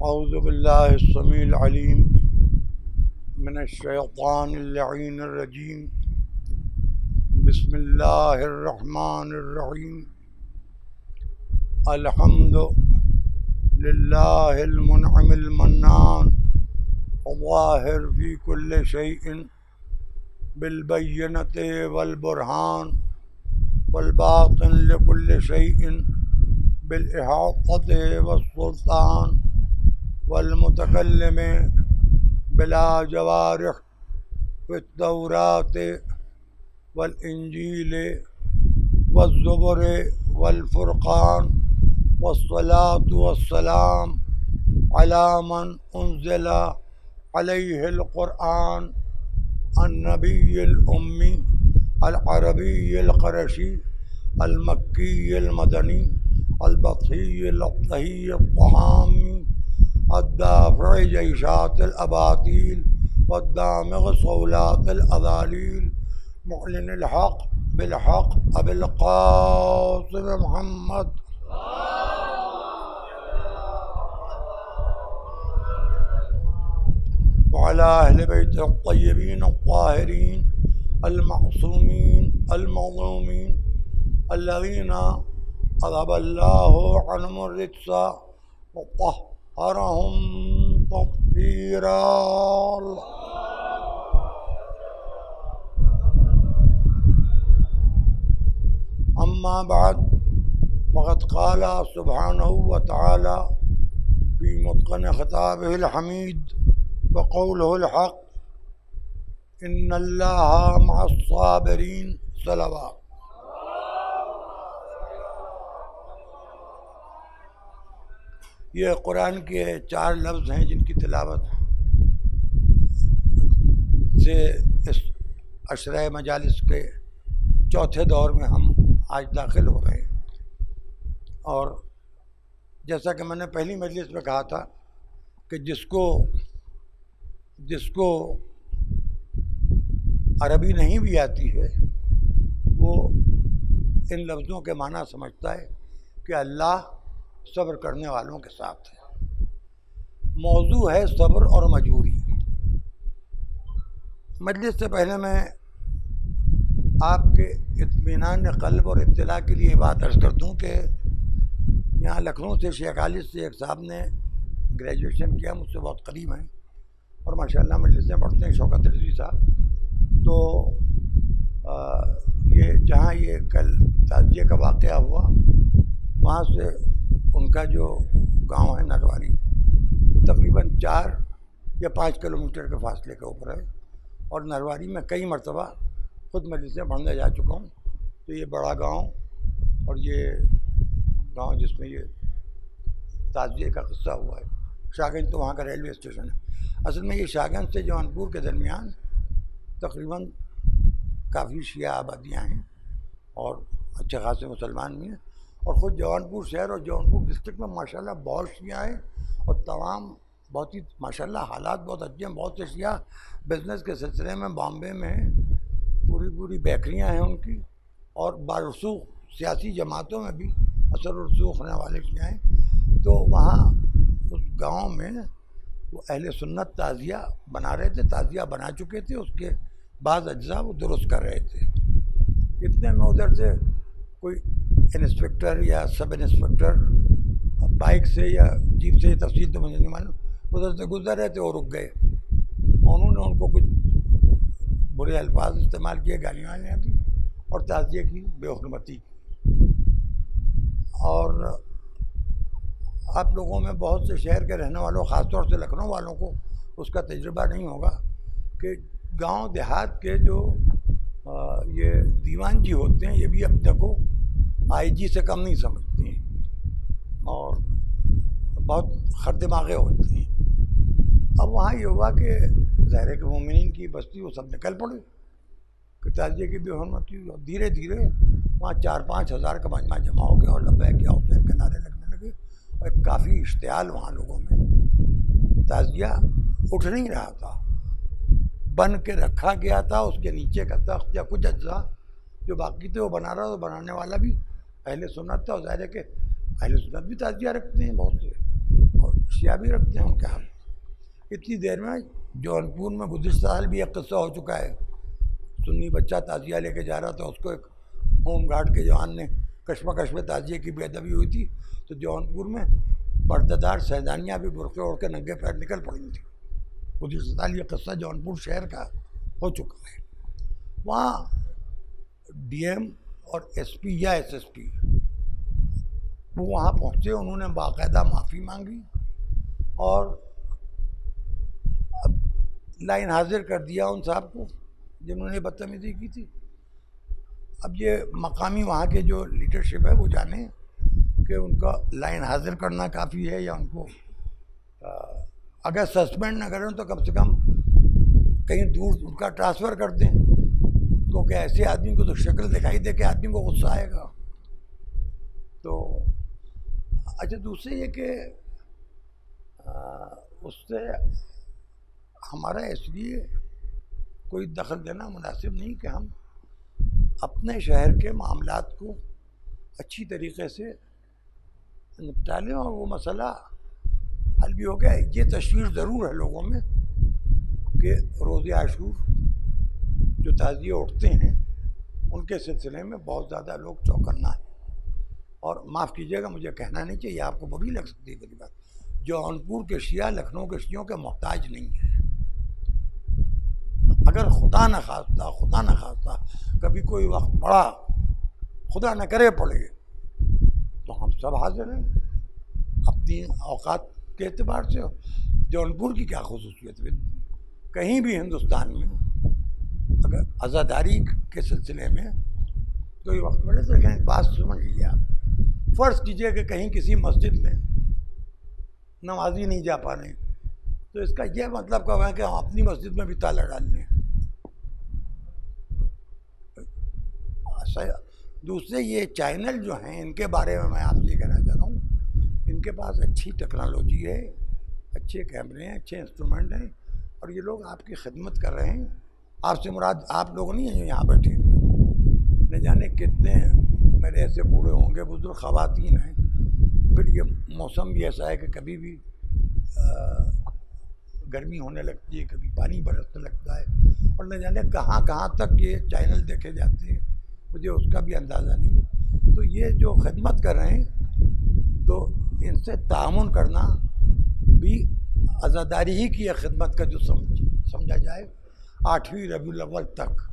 औज़ु बिल्लाहि अस्समीउल अलीम मिनश्शैतानिर लईनिर रजीम। बिस्मिल्लाहिर रहमानिर रहीम। अल्हम्दु लिल्लाहिल मुनअमिल मन्नान ज़ाहिर फ़ी कुल्लि शैइन बिल बय्यनति वल बुरहान वल बातिन लिकुल्लि शैइन बिल इहातति वस्सुल्तान वल मुतकल्लिम बिला जवारिह फित्तौरात वल इंजील वज़्ज़ुबुर वल फुरक़ान वस्सलातु वस्सलाम अला मन उन्ज़िला अलैहिल क़ुरआन अन्नबिय्यिल उम्मी अल अरबिय्यिल क़रशी अल मक्कीयिल मदनी अल बत्हिय्यिल तहिय्यित तहामी अद्दाफ़िअ जैशातिल अबातील वद्दामिग़ सौलातिल अज़ालील मुअलिनिल हक़ बिल हक़ अबिल क़ासिम मुहम्मद वअला अहलि बैतिहि अत्तय्यबीन अत्ताहिरीन अल मअसूमीन अल मज़लूमीन अल्लज़ीना अज़हबल्लाहु अन्हुमुर रिज्स व तह्हरहुम तत्हीरा। अम्मा बाद फ़क़द क़ाल सुब्हानहु व तआला फ़ी मुत्क़न ख़िताबिहिल हमीद व क़ौलिहिल हक़ इन्नल्लाहा मअस्साबिरीन। सलावत। ये कुरान के 4 लफ्ज़ हैं जिनकी तिलावत से इस अशरा मजालिस के चौथे दौर में हम आज दाखिल हो रहे हैं। और जैसा कि मैंने पहली मजलिस में कहा था कि जिसको अरबी नहीं भी आती है वो इन लफ्ज़ों के माना समझता है कि अल्लाह सब्र करने वालों के साथ है। मौजू है सब्र और मजबूरी। मजलिस से पहले मैं आपके इत्मीनान क़ल्ब और इत्तिला के लिए बात अर्ज़ कर दूँ कि यहाँ लखनऊ से शेख खालिद से एक साहब ने ग्रेजुएशन किया, मुझसे बहुत करीब हैं और माशाल्लाह मजलिसें पढ़ते हैं, शौकत रिज़वी साहब। तो ये जहाँ ये कल ताज़िए का वाक़या हुआ वहाँ से उनका जो गांव है नरवारी वो तकरीबन 4 या 5 किलोमीटर के फासले के ऊपर है और नरवारी में कई मरतबा खुद मजलिसें पढ़ने जा चुका हूँ। तो ये बड़ा गांव और ये गांव जिसमें ये ताज़िए का किस्सा हुआ है, शाहगंज तो वहाँ का रेलवे स्टेशन है। असल में ये शाहगंज से जौनपुर के दरमियान तकरीबन काफ़ी शिया आबादियाँ हैं और अच्छे खासे मुसलमान भी हैं। और ख़ुद जौनपुर शहर और जौनपुर डिस्ट्रिक्ट में माशाल्लाह बहुत शिया हैं और तमाम बहुत ही माशाल्लाह हालात बहुत अच्छे हैं। बहुत से शिया बिज़नेस के सिलसिले में बॉम्बे में पूरी बेकरियां हैं उनकी और बारसूख सियासी जमातों में भी असर रसूख होने वाले शिया हैं। तो वहाँ उस गांव में वो अहले सुन्नत ताज़िया बना रहे थे, ताज़िया बना चुके थे, उसके बाद अज्जा वो दुरुस्त कर रहे थे। इतने में उधर से कोई इंस्पेक्टर या सब इंस्पेक्टर बाइक से या जीप से, तफसील तो मुझे नहीं मालूम, उधर से गुजर रहे थे और रुक गए। उन्होंने उनको कुछ बुरे अल्फाज इस्तेमाल किए, गालियाँ दी और ताज़िए की बेहुरमती। और आप लोगों में बहुत से शहर के रहने वालों, ख़ासतौर से लखनऊ वालों को उसका तजुर्बा नहीं होगा कि गांव देहात के जो ये दीवान जी होते हैं ये भी अपने को आईजी से कम नहीं समझती हैं और बहुत खरदिमागे होती हैं। अब वहाँ ये हुआ कि ज़ाहिर के मोमिनीन की बस्ती वो सब निकल पड़े कि ताज़िए की बेहुरमती हुई और धीरे धीरे वहाँ 4-5 हज़ार का मजमा जमा हो गया और लब्बैक या हुसैन के नारे लगने लगे और काफ़ी इश्तियाल वहाँ लोगों में। ताज़िया उठ नहीं रहा था, बन के रखा गया था। उसके नीचे का तख्त या कुछ अज्जा जो बाकी थे वो बना रहा था, बनाने वाला भी अहले सुन्नत था। और ज़ाहिर है कि अहले सुन्नत भी ताज़िया रखते हैं बहुत से, और शिया भी रखते हैं उनके हाथ। इतनी देर में जौनपुर में गुज़िश्ता साल भी एक किस्सा हो चुका है, सुन्नी बच्चा ताज़िया लेके जा रहा था, उसको एक होम गार्ड के जवान ने कश्मकश में ताज़िए की बेअदबी हुई थी, तो जौनपुर में पर्दादार सैदानियाँ भी बुरक़े ओढ़ के नंगे पैर निकल पड़ी थी। गुज़िश्ता साल ये किस्सा जौनपुर शहर का हो चुका है। वहाँ डीएम और एसपी या एसएसपी वो वहाँ पहुँचे, उन्होंने बाकायदा माफ़ी मांगी और अब लाइन हाजिर कर दिया उन साहब को जिन्होंने बदतमीज़ी की थी। अब ये मकामी वहाँ के जो लीडरशिप है वो जाने कि उनका लाइन हाजिर करना काफ़ी है या उनको अगर सस्पेंड ना करें तो कम से कम कहीं दूर उनका ट्रांसफ़र कर दें, क्योंकि ऐसे आदमी को तो शक्ल दिखाई दे के आदमी को गुस्सा आएगा। तो अच्छा, दूसरे ये कि उससे हमारा इसलिए कोई दखल देना मुनासिब नहीं कि हम अपने शहर के मामलात को अच्छी तरीके से निपटा लें और वो मसला हल भी हो गया। ये तशवीर ज़रूर है लोगों में कि रोज़े आशूर जो ताज़िए उठते हैं उनके सिलसिले में बहुत ज़्यादा लोग चौकन्ना है। और माफ़ कीजिएगा, मुझे कहना नहीं चाहिए, आपको बुरी लग सकती है मेरी बात, जौनपुर के शिया लखनऊ के शियों के मोहताज नहीं है। अगर खुदा न खास्ता कभी कोई वक्त पड़ा, खुदा न करे पड़े, तो हम सब हाजिर हैं अपनी औकात के एतबार से। जौनपुर की क्या खुसूसियत है, कहीं भी हिंदुस्तान में अगर आज़ादारी के सिलसिले में कोई वक्त पड़े तो कहीं बात समझ लीजिए आप, फ़र्ज़ कीजिए कि कहीं किसी मस्जिद में नमाजी नहीं जा पा रहे, तो इसका यह मतलब कब है कि हम अपनी मस्जिद में भी ताला डाल लें। दूसरे ये चैनल जो हैं इनके बारे में मैं आपसे कहना चाह रहा हूँ, इनके पास अच्छी टेक्नोलॉजी है, अच्छे कैमरे हैं, अच्छे इंस्ट्रूमेंट हैं और ये लोग आपकी खिदमत कर रहे हैं। आपसे मुराद आप लोग नहीं हैं यहाँ बैठे, न जाने कितने मेरे ऐसे बूढ़े होंगे, बुजुर्ग ख़वातीन हैं। फिर ये मौसम भी ऐसा है कि कभी भी गर्मी होने लगती है, कभी पानी बरसने लगता है और न जाने कहाँ कहाँ तक ये चैनल देखे जाते हैं, मुझे उसका भी अंदाज़ा नहीं है। तो ये जो खिदमत कर रहे हैं तो इनसे तामुन करना भी आज़ादारी ही की है खिदमत का जो समझा जाए। 8वीं रबीउल अव्वल तक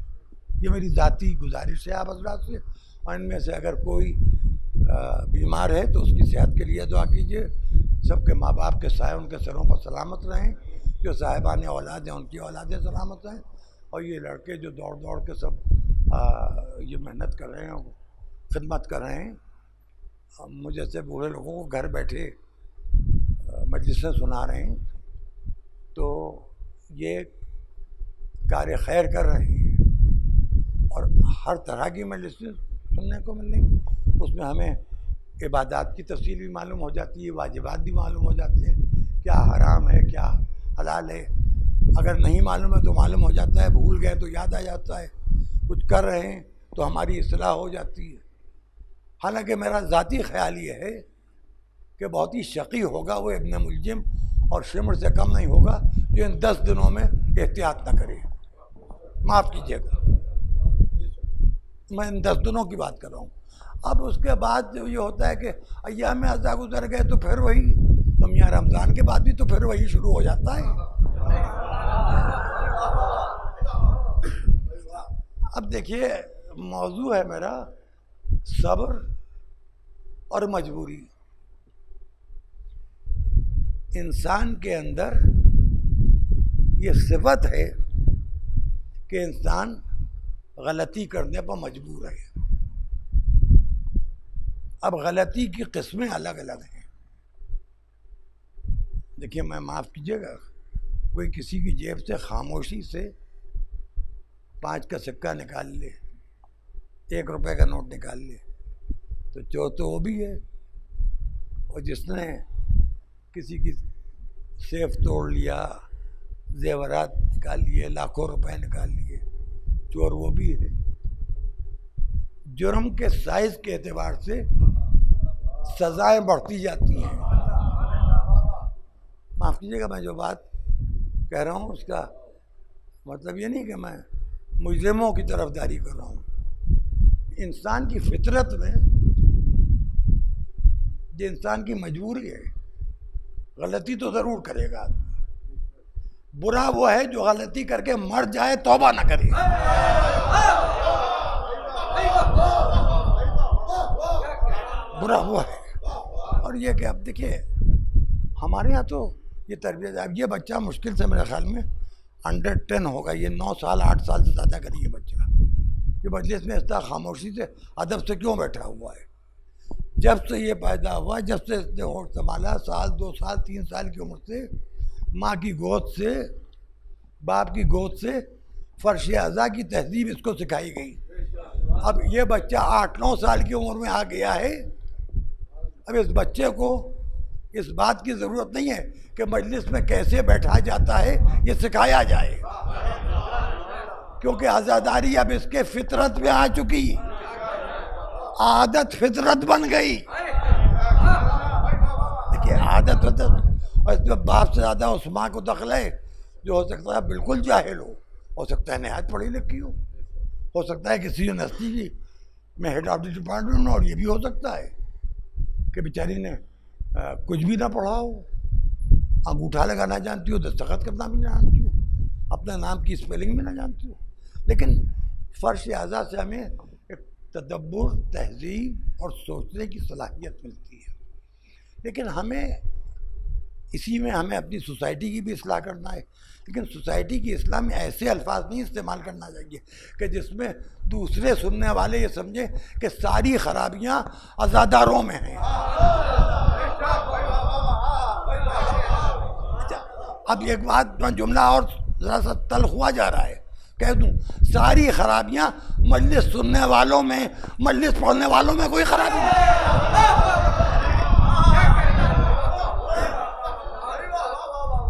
ये मेरी ज़ाती गुजारिश है आप हज़रात से, और इनमें से अगर कोई बीमार है तो उसकी सेहत के लिए दुआ कीजिए। सबके माँ बाप के साए उनके सरों पर सलामत रहें, जो साहिबान औलाद हैं उनकी औलादें सलामत रहें, और ये लड़के जो दौड़ दौड़ के सब ये मेहनत कर रहे हैं, खिदमत कर रहे हैं, मुझे से बूढ़े लोगों को घर बैठे मजलिसें सुना रहे हैं, तो ये कार्य खैर कर रहे हैं। और हर तरह की मजलिसें सुनने को मिल रही, उसमें हमें इबादत की तफसील भी मालूम हो जाती है, वाजिबात भी मालूम हो जाते हैं, क्या हराम है क्या हलाल है। अगर नहीं मालूम है तो मालूम हो जाता है, भूल गए तो याद आ जाता है, कुछ कर रहे हैं तो हमारी इस्लाह हो जाती है। हालांकि मेरा ज़ाती ख्याल ये है कि बहुत ही शकी होगा वो इब्न मुलजिम और शिमर से कम नहीं होगा जो इन 10 दिनों में एहतियात न करे। माफ़ कीजिएगा, मैं इन 10 दिनों की बात कर रहा हूँ। अब उसके बाद ये होता है कि अय्याम अज़ा गुजर गए तो फिर वही, तो मियाँ रमज़ान के बाद भी तो फिर वही शुरू हो जाता है। अब देखिए, मौजू है मेरा सब्र और मजबूरी। इंसान के अंदर ये सिफत है कि इंसान गलती करने पर मजबूर है। अब गलती की किस्में अलग अलग हैं। देखिए, मैं माफ़ कीजिएगा, कोई किसी की जेब से खामोशी से 5 का सिक्का निकाल ले, 1 रुपए का नोट निकाल ले, तो चोर तो वो भी है, और जिसने किसी की सेफ तोड़ लिया, जेवरात निकाल लिए, लाखों रुपए निकाल लिए, चोर वो भी है। जुर्म के साइज के एतबार से सजाएं बढ़ती जाती हैं। कीजिएगा, मैं जो बात कह रहा हूँ उसका मतलब ये नहीं कि मैं मुजरिमों की तरफदारी कर रहा हूँ। इंसान की फितरत में, जो इंसान की मजबूरी है, गलती तो ज़रूर करेगा। बुरा वो है जो गलती करके मर जाए, तौबा ना करे। बुरा हुआ है। और ये कि अब देखिए हमारे यहाँ तो ये तरबियत, अब ये बच्चा मुश्किल से मेरे ख्याल में अंडर 10 होगा, ये 9 साल 8 साल से ज़्यादा करेंगे बच्चा। ये मजलिस में इस तरह खामोशी से अदब से क्यों बैठा हुआ है? जब से ये पैदा हुआ, जब से इसने होश संभाला, साल 2 साल 3 साल की उम्र से माँ की गोद से, बाप की गोद से फर्श अज़ा की तहजीब इसको सिखाई गई। अब ये बच्चा 8-9 साल की उम्र में आ गया है। अब इस बच्चे को इस बात की ज़रूरत नहीं है कि मजलिस में कैसे बैठा जाता है ये सिखाया जाए, क्योंकि आज़ादारी अब इसके फितरत में आ चुकी, आदत फितरत बन गई। देखिए आदत और इसमें बाप से ज़्यादा उस माँ को दखल है जो हो सकता है बिल्कुल जाहिल हो सकता है नहायत पढ़ी लिखी हो सकता है किसी यूनिवर्सिटी में हेड ऑफ द डिपार्टमेंट हो, और ये भी हो सकता है कि बेचारी ने कुछ भी ना पढ़ा हो, अंगूठा लगाना जानती हो, दस्तखत करना भी ना जानती हो, अपने नाम की स्पेलिंग भी ना जानती हो, लेकिन फ़र्श अज़ा से हमें एक तदब्बुर, तहज़ीब और सोचने की सलाहियत मिलती है। लेकिन हमें इसी में हमें अपनी सोसाइटी की भी इस्लाह करना है, लेकिन सोसाइटी की इस्लाह में ऐसे अल्फाज नहीं इस्तेमाल करना चाहिए कि जिसमें दूसरे सुनने वाले ये समझे कि सारी खराबियाँ अज़ादारों में हैं। अब एक बात मैं जुमला और ज़रा सा तल्ख हुआ जा रहा है, कह दूँ सारी खराबियाँ मजलिस सुनने वालों में, मजलिस पढ़ने वालों में कोई खराबी नहीं।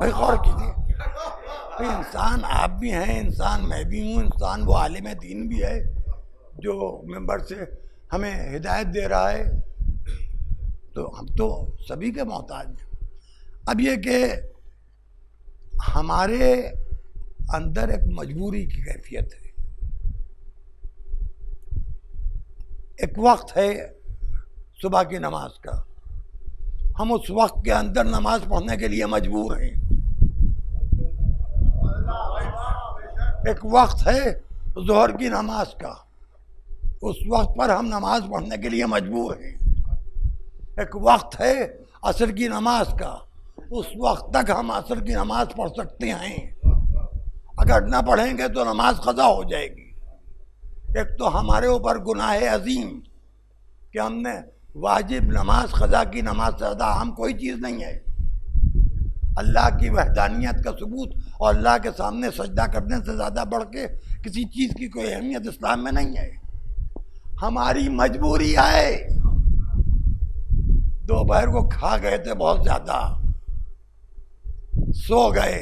भाई गौर कीजिए, भाई इंसान आप भी हैं, इंसान मैं भी हूँ, इंसान वो आलिम दीन भी है जो मेंबर से हमें हिदायत दे रहा है, तो हम तो सभी के मोहताज हैं। अब ये कि हमारे अंदर एक मजबूरी की कैफियत है, एक वक्त है सुबह की नमाज का, हम उस वक्त के अंदर नमाज पढ़ने के लिए मजबूर हैं। एक वक्त है ज़ोहर की नमाज का, उस वक्त पर हम नमाज पढ़ने के लिए मजबूर हैं। एक वक्त है असर की नमाज का, उस वक्त तक हम असर की नमाज पढ़ सकते हैं, अगर ना पढ़ेंगे तो नमाज क़ज़ा हो जाएगी। एक तो हमारे ऊपर गुनाह अजीम कि हमने वाजिब नमाज, क़ज़ा की नमाज से ज़्यादा अहम कोई चीज़ नहीं है। अल्लाह की वहदानियत का सबूत और अल्लाह के सामने सजदा करने से ज़्यादा बढ़ के किसी चीज़ की कोई अहमियत इस्लाम में नहीं है। हमारी मजबूरी है, दोपहर को खा गए थे बहुत ज़्यादा, सो गए,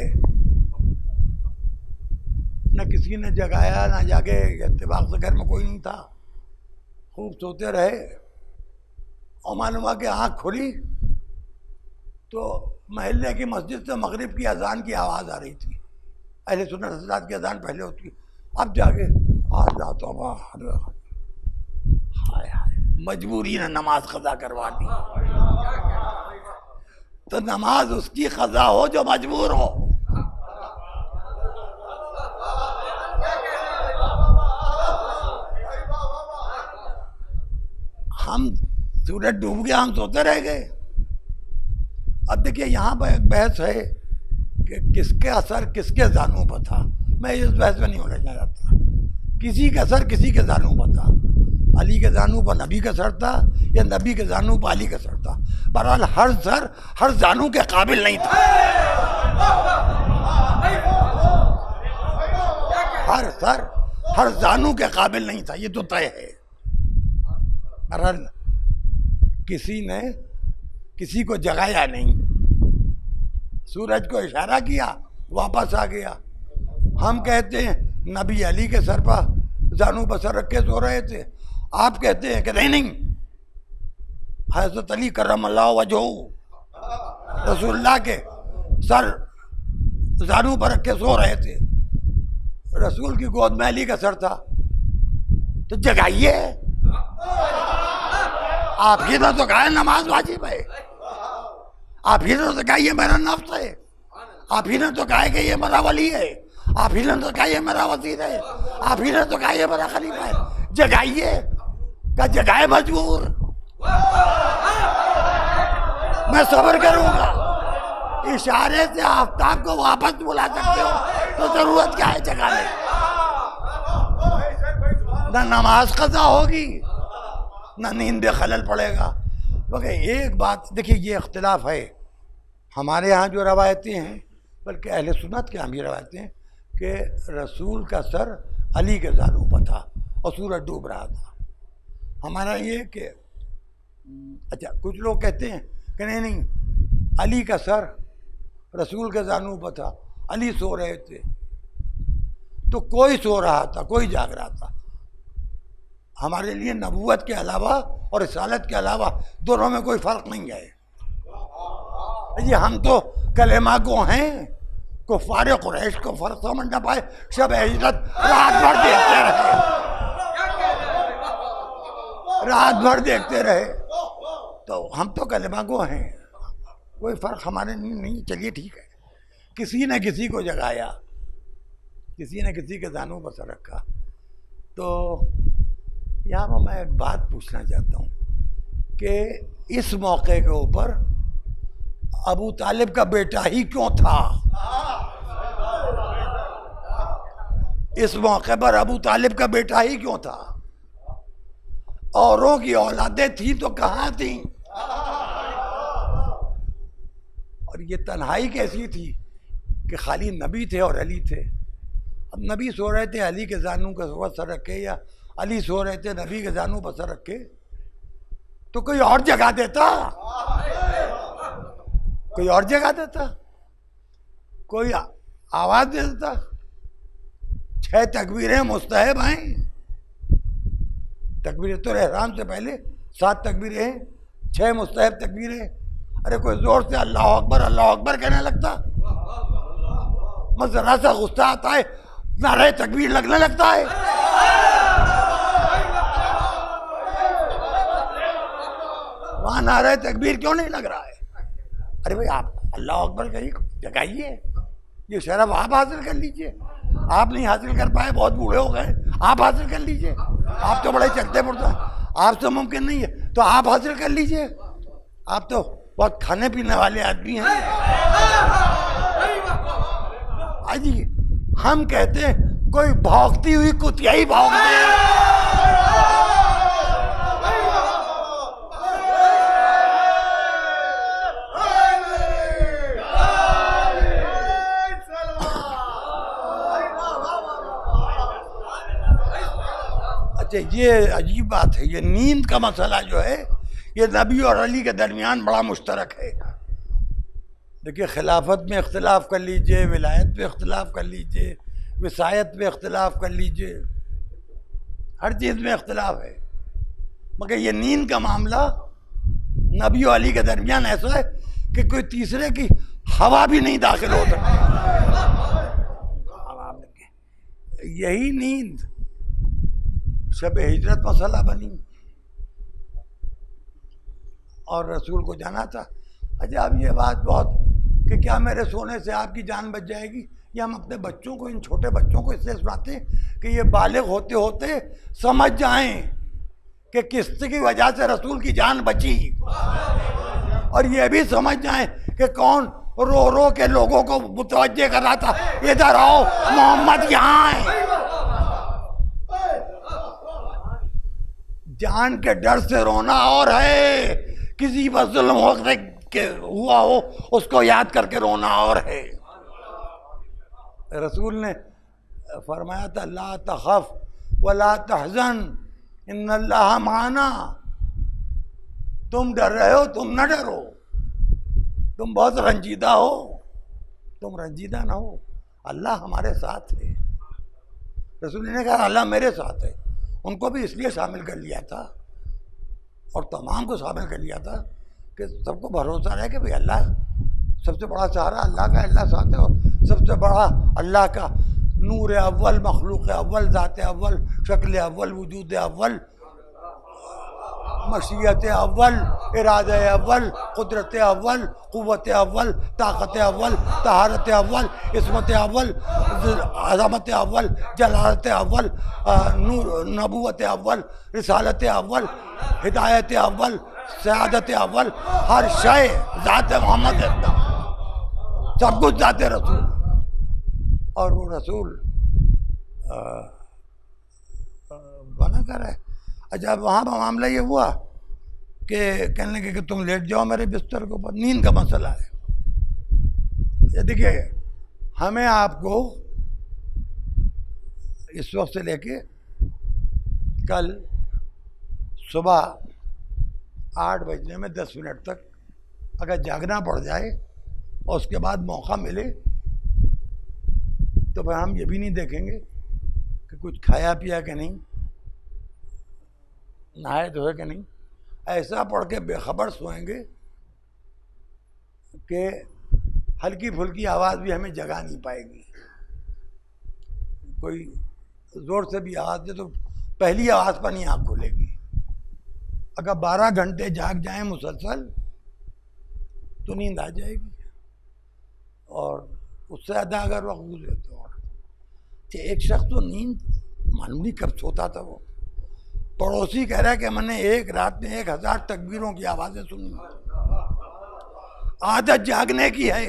न किसी ने जगाया ना जागे, इत्तेफाक से घर में कोई नहीं था, खूब सोते रहे और मालूम हुआ कि आँख खुली तो महल्ले की मस्जिद से मगरिब की अजान की आवाज़ आ रही थी। अहले सुन्नत हज़रात की अजान पहले होती, अब जाके हाय हाय मजबूरी ने नमाज क़ज़ा करवा दी। तो नमाज उसकी क़ज़ा हो जो मजबूर हो। हम सूरज डूब गया, हम सोते रह गए। अब देखिए यहाँ पर एक बहस है कि किसके असर किसके जानू पर था। मैं इस बहस में नहीं उलझना चाहता। किसी का असर किसी के जानू पर था, अली के जानू पर नबी का असर था या नबी के जानू पर अली का असर था। बहरहाल हर सर हर जानू के काबिल नहीं था, हर सर हर जानू के काबिल नहीं था, ये तो तय है। बहरहाल किसी ने किसी को जगाया नहीं, सूरज को इशारा किया, वापस आ गया। हम कहते हैं नबी अली के सर पर जानू बसर रख के सो रहे थे, आप कहते हैं कि नहीं, हज़रत अली करम अल्लाह वजहू रसूलुल्लाह के सर जानू पर रख के सो रहे थे, रसूल की गोद में अली का सर था, तो जगाइए। आप ही ने तो कहा है नमाज वाजिब है, आप ही ने तो कहा ये मेरा नफ्स है, आप ही ने तो कहा है कि ये मेरा वली है, आप ही ने तो कहा ये मेरा वजीर है, आप ही ने तो कहा ये मेरा खलीफा है, जगाइए। का जगाए मजबूर, मैं सब्र करूंगा। इशारे से आफ्ताब को वापस बुला सकते हो तो जरूरत क्या है जगाने? ना नमाज कज़ा होगी, ना नींद में खलल पड़ेगा। बल्कि एक बात देखिए, ये इख्तिलाफ है हमारे यहाँ जो रवायतें हैं, बल्कि अहले सुन्नत के यहाँ भी रवायतें हैं कि रसूल का सर अली के जानू पर था और सूरज डूब रहा था। हमारा ये कि अच्छा, कुछ लोग कहते हैं कि नहीं नहीं, अली का सर रसूल के जानू पर था, अली सो रहे थे, तो कोई सो रहा था कोई जाग रहा था। हमारे लिए नबूवत के अलावा और रिसालत के अलावा दोनों में कोई फर्क नहीं है। ये हम तो कलेमा को हैं, कुफ़ार कुरैश को फर्क समझ ना पाए, शब हिजरत रात भर देखते रहे, रात भर देखते रहे, तो हम तो कलेमा को हैं, कोई फर्क हमारे नहीं। चलिए ठीक है, किसी ने किसी को जगाया, किसी ने किसी के जानों पर सर रखा। तो यहाँ पर मैं एक बात पूछना चाहता हूँ कि इस मौके के ऊपर अबू तालिब का बेटा ही क्यों था? इस मौके पर अबू तालिब का बेटा ही क्यों था? औरों की औलादें थी तो कहाँ थी? और ये तन्हाई कैसी थी कि खाली नबी थे और अली थे। अब नबी सो रहे थे, अली के जानू के सर रखे, या अली सो रहे थे, नबी के जानू पर सर रखे, तो कोई और जगह देता, कोई और जगह देता, कोई आवाज दे देता। 6 तकबीरें मुस्तहब हैं, तकबीरतुल इहराम से पहले 7 तकबीरें हैं, 6 मुस्तहब तकबीरें। अरे कोई जोर से अल्लाह अकबर कहने लगता, मैं जरा सा गुस्सा आता है नारे तकबीर लगने लगता है। वहां नारे तकबीर क्यों नहीं लग रहा है? अरे भाई आप अल्लाह अकबर कहिए, जगाइए, ये शरफ आप हासिल कर लीजिए। आप नहीं हासिल कर पाए, बहुत बूढ़े हो गए, आप हासिल कर लीजिए। आप तो बड़े चलते फिरते, आपसे मुमकिन नहीं है तो आप हासिल कर लीजिए। आप तो बहुत खाने पीने वाले आदमी हैं। अजी हम कहते हैं कोई भौंकती हुई कुतिया ही भौंक दे। अच्छा, ये अजीब बात है, ये नींद का मसला जो है ये नबी और अली के दरमियान बड़ा मुश्तरक है। देखिए, खिलाफत में इख्तिलाफ कर लीजिए, विलायत पे इख्तिलाफ कर लीजिए, विसायत पे इख्तिलाफ कर लीजिए, हर चीज़ में इख्तिलाफ है, मगर ये नींद का मामला नबी और अली के दरमियान ऐसा है कि कोई तीसरे की हवा भी नहीं दाखिल हो सकती। यही नींद शब हिजरत मसला बनी और रसूल को जाना था। अच्छा, अब ये बात बहुत कि क्या मेरे सोने से आपकी जान बच जाएगी, या हम अपने बच्चों को, इन छोटे बच्चों को इसलिए सुनाते हैं कि ये बालिग होते होते समझ जाएं कि किसकी वजह से रसूल की जान बची, और ये भी समझ जाएं कि कौन रो रो के लोगों को मुतवज्जे कर रहा था, इधर आओ मोहम्मद यहाँ है। जान के डर से रोना और है, किसी पर जुल्म हुआ हो उसको याद करके रोना और है। रसूल ने फरमाया था, ला तखफ वला तहज़न इन्नल्लाह माना। तुम डर रहे हो, तुम न डरो, तुम बहुत रंजीदा हो, तुम रंजीदा ना हो, अल्लाह हमारे साथ है। रसूल ने कहा अल्लाह मेरे साथ है। उनको भी इसलिए शामिल कर लिया था और तमाम को शामिल कर लिया था कि सबको भरोसा रहे कि भाई अल्लाह सबसे बड़ा सहारा अल्लाह का, अल्लाह साथ है। और सबसे बड़ा अल्लाह का नूर अव्वल, मखलूक अव्वल, ज़ात अव्वल, शक्ल अव्वल, वजूद अव्वल, मशीयत अव्वल, इरादा अव्वल, कुदरत अव्वल, क़ुव्वत अव्वल, ताकत अव्वल, तहारत अव्वल, इस्मत अव्वल, अज़मत अव्वल, जलालत अव्वल, नूर नबूवत अव्वल, रिसालत अव्वल, हिदायत अव्वल, सयादत अव्वल, हर शय ज़ात मोहम्मद एकदम, सब कुछ ज़ात रसूल। और वो रसूल बना कर है। अच्छा, वहाँ पर मामला ये हुआ कि कहने लगे कि तुम लेट जाओ मेरे बिस्तर के ऊपर, नींद का मसला है। देखिए, हमें आपको इस वक्त से लेके कल सुबह 8 बजने में 10 मिनट तक अगर जागना पड़ जाए और उसके बाद मौका मिले तो फिर हम ये भी नहीं देखेंगे कि कुछ खाया पिया कि नहीं, नहाए धोए कि नहीं। ऐसा पढ़ के बेखबर सोएंगे कि हल्की फुल्की आवाज़ भी हमें जगा नहीं पाएगी। कोई ज़ोर से भी आवाज़ दे तो पहली आवाज़ पर नहीं आँख खुलेगी। अगर 12 घंटे जाग जाएं मुसलसल तो नींद आ जाएगी, और उससे ज़्यादा अगर वक्त गुजरे तो। एक शख्स तो नींद मालूम नहीं कब सोता था, वो पड़ोसी कह रहा है कि मैंने एक रात में 1000 तकबीरों की आवाज़ें सुनी। आदत जागने की है।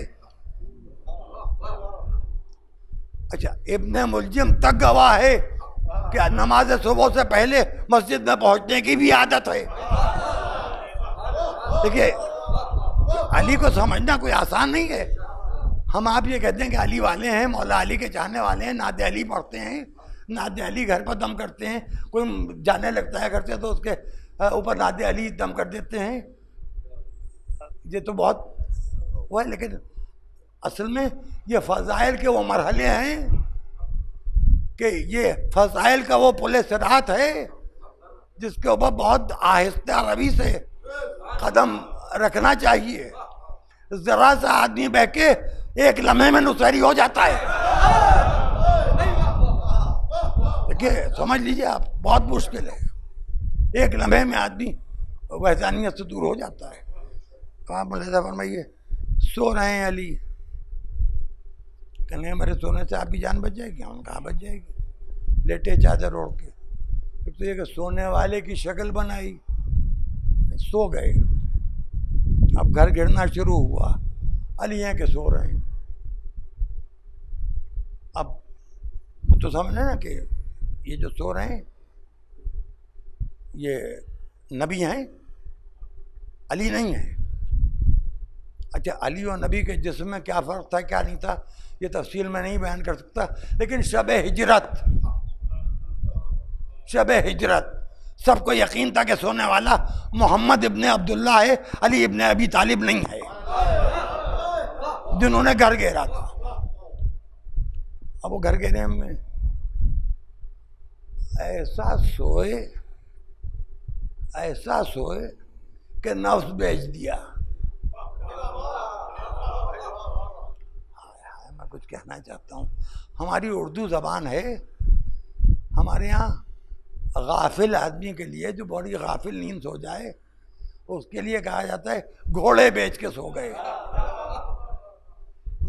अच्छा, इब्ने मुल्जिम तक गवाह है कि नमाज सुबह से पहले मस्जिद में पहुंचने की भी आदत है। देखिए, अली को समझना कोई आसान नहीं है। हम आप ये कहते हैं कि अली वाले हैं, मौला अली के चाहने वाले हैं, नाते अली पढ़ते हैं, नाते अली घर पर दम करते हैं। कोई जाने लगता है घर से तो उसके ऊपर नाते अली दम कर देते हैं। ये तो बहुत वो है, लेकिन असल में ये फ़ज़ाइल के वो मरहले हैं कि ये फ़ज़ाइल का वो पुल सिरात है जिसके ऊपर बहुत आहिस्ता रवी से कदम रखना चाहिए। ज़रा सा आदमी बह के एक लम्हे में नुसैरी हो जाता है। देखिए, समझ लीजिए आप, बहुत मुश्किल है। एक लम्हे में आदमी वहदानियत से दूर हो जाता है। तो आप मुलाज़ा फरमाइए, सो रहे हैं अली, कहने मेरे सोने से आपकी जान बच जाएगी। हम कहाँ बच जाएगी, लेटे चादर ओढ़ के। तो ये कि सोने वाले की शक्ल बनाई, सो गए। अब घर गिरना शुरू हुआ, अली हैं कि सो रहे हैं। अब तो समझे ना कि ये जो सो रहे हैं ये नबी हैं, अली नहीं है। अच्छा, अली और नबी के जिस्म में क्या फ़र्क था क्या नहीं था ये तफसील में नहीं बयान कर सकता, लेकिन शब हिजरत सबको यकीन था कि सोने वाला मोहम्मद इब्ने अब्दुल्ला है, अली इब्ने अबी तालिब नहीं है, जिन्होंने घर घेरा था। अब वो घर घेरे में ऐसा सोए कि नफ्स बेच दिया। मैं कुछ कहना चाहता हूँ, हमारी उर्दू ज़बान है, हमारे यहाँ गाफिल आदमी के लिए, जो बड़ी गाफिल नींद सो जाए, उसके लिए कहा जाता है घोड़े बेच के सो गए।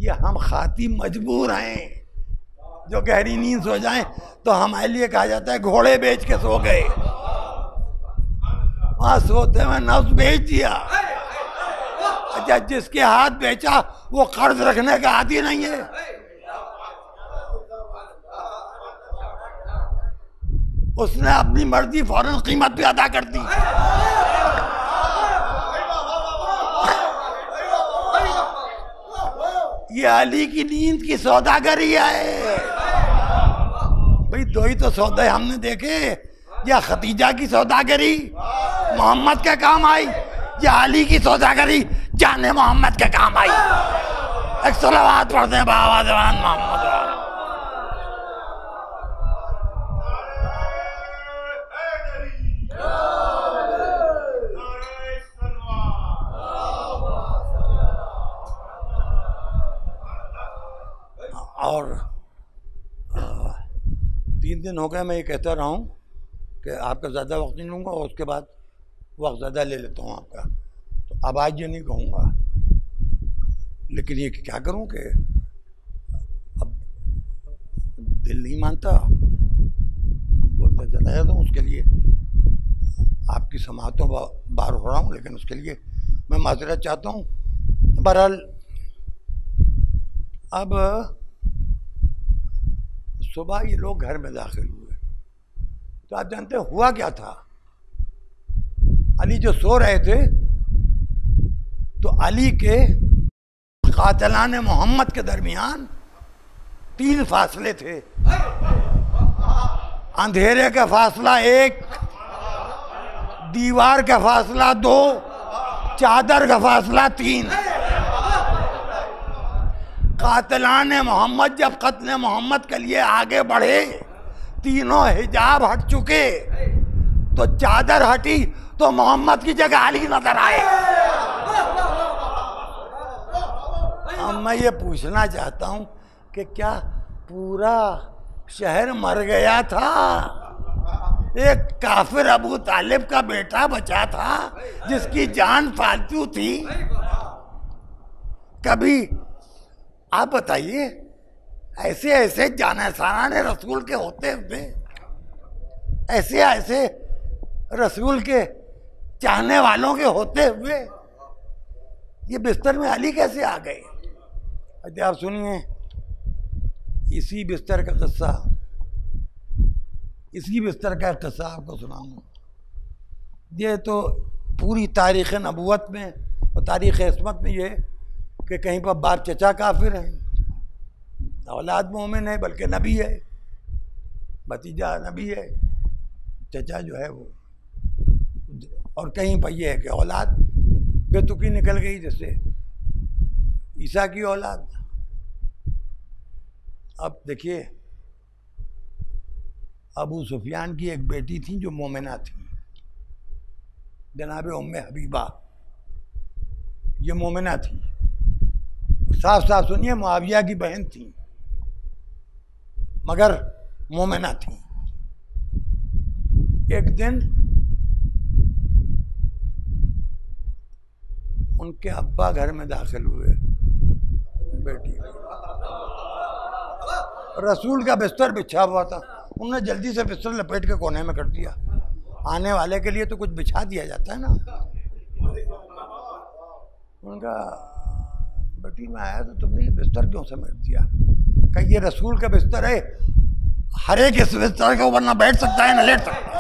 ये हम खाती मजबूर हैं, जो गहरी नींद सो जाएं तो हमारे लिए कहा जाता है घोड़े बेच के सो गए। वहां सोते में नफ्स बेच दिया। अच्छा, जिसके हाथ बेचा वो कर्ज रखने का आदी नहीं है। उसने अपनी मर्जी फौरन कीमत भी अदा कर दी। ये अली की नींद की सौदागरी है भाई। दो ही तो सौदे हमने देखे, या खतीजा की सौदागरी मोहम्मद के काम आई, या अली की सौदागरी जाने मोहम्मद के काम आई। एक सलावत पढ़ते हैं बाबा जवान मोहम्मद। और 3 दिन हो गए मैं ये कहता रहा हूँ कि आपका ज़्यादा वक्त नहीं लूँगा और उसके बाद वक्त ज़्यादा ले लेता हूँ आपका, तो अब आज ये नहीं कहूँगा। लेकिन ये क्या करूँ कि अब दिल नहीं मानता, बोलता चला जाता हूँ। उसके लिए आपकी समातों बाहर हो रहा हूँ, लेकिन उसके लिए मैं माजरत चाहता हूँ। बहरहाल अब सुबह ये लोग घर में दाखिल हुए तो आप जानते हैं हुआ क्या था। अली जो सो रहे थे तो अली के कातिलान मोहम्मद के दरमियान 3 फासले थे। अंधेरे का फासला 1, दीवार का फासला 2, चादर का फासला 3। कातिलान मोहम्मद जब कत्ल मोहम्मद के लिए आगे बढ़े, तीनों हिजाब हट चुके, तो चादर हटी तो मोहम्मद की जगह अली नजर आए। अब मैं ये पूछना चाहता हूं कि क्या पूरा शहर मर गया था? एक काफिर अबू तालिब का बेटा बचा था जिसकी जान फालतू थी। कभी आप बताइए, ऐसे ऐसे जाने रसूल के होते हुए, ऐसे ऐसे रसूल के चाहने वालों के होते हुए ये बिस्तर में अली कैसे आ गए? अच्छा आप सुनिए, इसी बिस्तर का किस्सा आपको सुनाऊंगा। ये तो पूरी तारीख़ नबूवत में और तारीख़ इस्मत में ये कि कहीं पर बाप चचा काफिर हैं, औलाद मोमिन है, बल्कि नबी है, भतीजा नबी है, चचा जो है वो, और कहीं पर ये है कि औलाद बेतुकी निकल गई, जैसे ईसा की औलाद। अब देखिए, अबू सुफियान की एक बेटी थी जो मोमिना थी, जनाब उम्मे हबीबा, ये मोमिना थी। साफ साफ सुनिए, मुआविया की बहन थी मगर मोमिना थी। एक दिन उनके अब्बा घर में दाखिल हुए, बेटी, रसूल का बिस्तर बिछा हुआ था, उन्होंने जल्दी से बिस्तर लपेट के कोने में कर दिया। आने वाले के लिए तो कुछ बिछा दिया जाता है ना। उनका बेटी में आया तो तुमने ये बिस्तर क्यों समेट दिया? कहीं ये रसूल का बिस्तर है, हर एक इस बिस्तर के ऊपर ना बैठ सकता है ना लेट सकता है।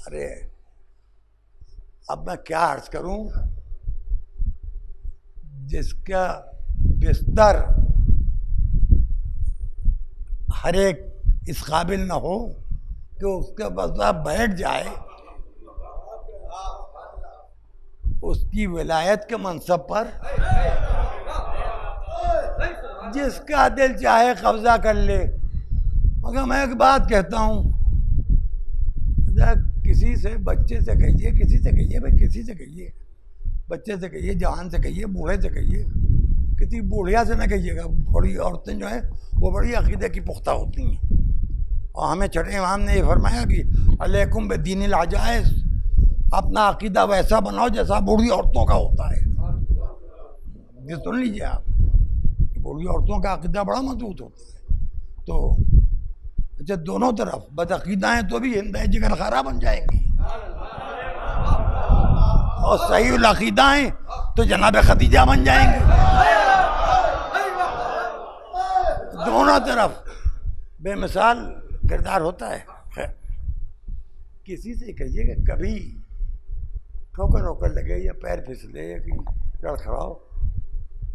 अरे अब मैं क्या अर्ज करूं, जिसका बिस्तर हर एक इस काबिल न हो कि उसके बदला बैठ जाए, उसकी विलायत के मनसब पर जिसका दिल चाहे कब्जा कर ले। मगर मैं एक बात कहता हूँ, किसी से, बच्चे से कहिए, किसी से कहिए, भाई किसी से कहिए, बच्चे से कहिए, जवान से कहिए, बूढ़े से कहिए, किसी बूढ़िया से न कहिएगा। बड़ी औरतें जो हैं वो बड़ी अकीदे की पुख्ता होती हैं, और हमें छठे इमाम ने ये फरमाया कि अलैकुम बिदीनिल अजाइज, अपना अकीदा वैसा बनाओ जैसा बूढ़ी औरतों का होता है। ये सुन लीजिए आप, बूढ़ी औरतों का अकीदा बड़ा मजबूत होता है। तो अच्छा, दोनों तरफ बदअकीदाएं तो भी हिंद जिगर खारा बन जाएंगी, और सही अकीदाएं तो जनाब खदीजा बन जाएंगी। दोनों तरफ बेमिसाल किरदार होता है। किसी से कहिए कि कभी ठोकर वोकर लगे या पैर फिसले या कहीं लड़खड़ाओ